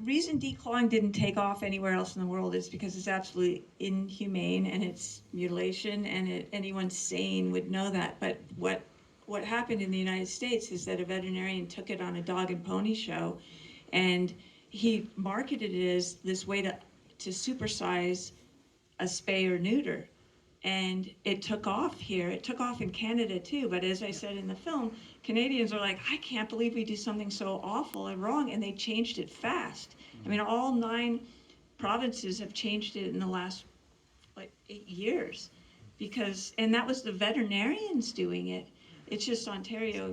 reason declawing didn't take off anywhere else in the world is because it's absolutely inhumane and it's mutilation, and anyone sane would know that. But what happened in the United States is that a veterinarian took it on a dog and pony show, and he marketed it as this way to supersize a spay or neuter. And it took off here. It took off in Canada too. But as I said in the film, Canadians are like, I can't believe we do something so awful and wrong. And they changed it fast. I mean, all 9 provinces have changed it in the last, 8 years. And that was the veterinarians doing it. It's just Ontario,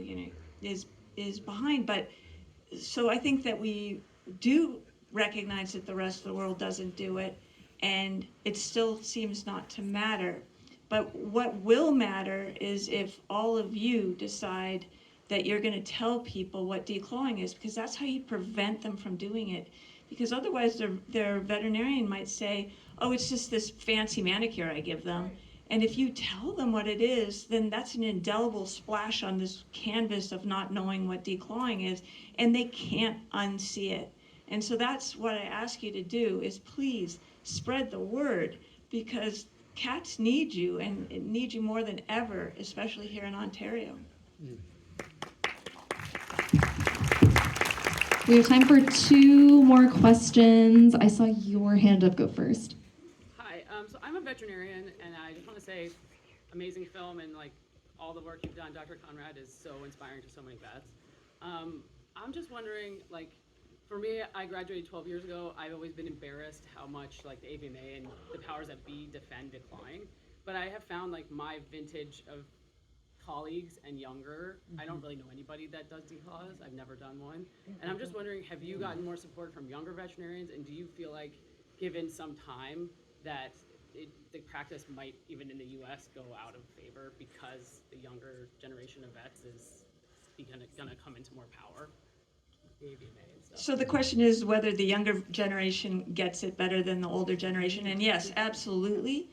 is behind. But so I think that we do recognize that the rest of the world doesn't do it. And it still seems not to matter. But what will matter is if all of you decide that you're going to tell people what declawing is, because that's how you prevent them from doing it. Because otherwise their veterinarian might say, oh, it's just this fancy manicure I give them. And if you tell them what it is, then that's an indelible splash on this canvas of not knowing what declawing is, and they can't unsee it. And so that's what I ask you to do, is please spread the word, because cats need you, and need you more than ever, especially here in Ontario. We have time for 2 more questions. I saw your hand up. Go first. Hi, so I'm a veterinarian, and I just want to say, amazing film, and all the work you've done, Dr. Conrad, is so inspiring to so many vets. I'm just wondering, for me, I graduated 12 years ago. I've always been embarrassed how much the AVMA and the powers that be defend declawing. But I have found my vintage of colleagues and younger, I don't really know anybody that does declaws. I've never done one. And I'm just wondering, have you gotten more support from younger veterinarians? And do you feel like, given some time, that the practice might, even in the US, go out of favor because the younger generation of vets is going to come into more power? So the question is whether the younger generation gets it better than the older generation, and yes, absolutely.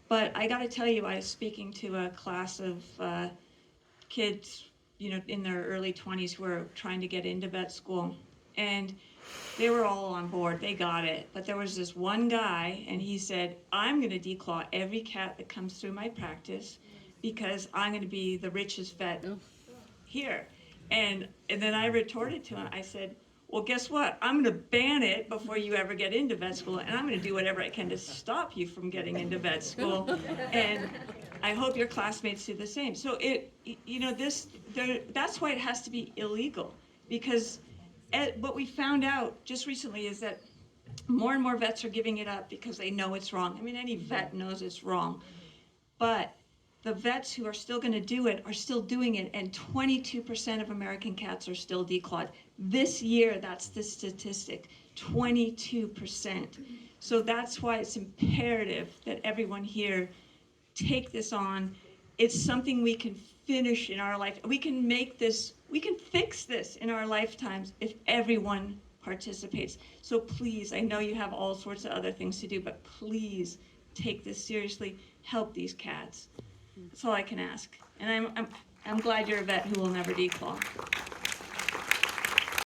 But I got to tell you, I was speaking to a class of kids, in their early 20s who are trying to get into vet school, and they were all on board. They got it. But there was this one guy, and he said, I'm going to declaw every cat that comes through my practice because I'm going to be the richest vet here. And then I retorted to him. I said, well, guess what? I'm going to ban it before you ever get into vet school, and I'm going to do whatever I can to stop you from getting into vet school. And I hope your classmates do the same. So that's why it has to be illegal, because what we found out just recently is that more and more vets are giving it up because they know it's wrong. I mean, any vet knows it's wrong. But the vets who are still going to do it are still doing it, and 22% of American cats are still declawed. This year, that's the statistic, 22%. So that's why it's imperative that everyone here take this on. It's something we can finish in our life. We can fix this in our lifetimes if everyone participates. So please, I know you have all sorts of other things to do, but please take this seriously. Help these cats. That's all I can ask. And I'm glad you're a vet who will never declaw.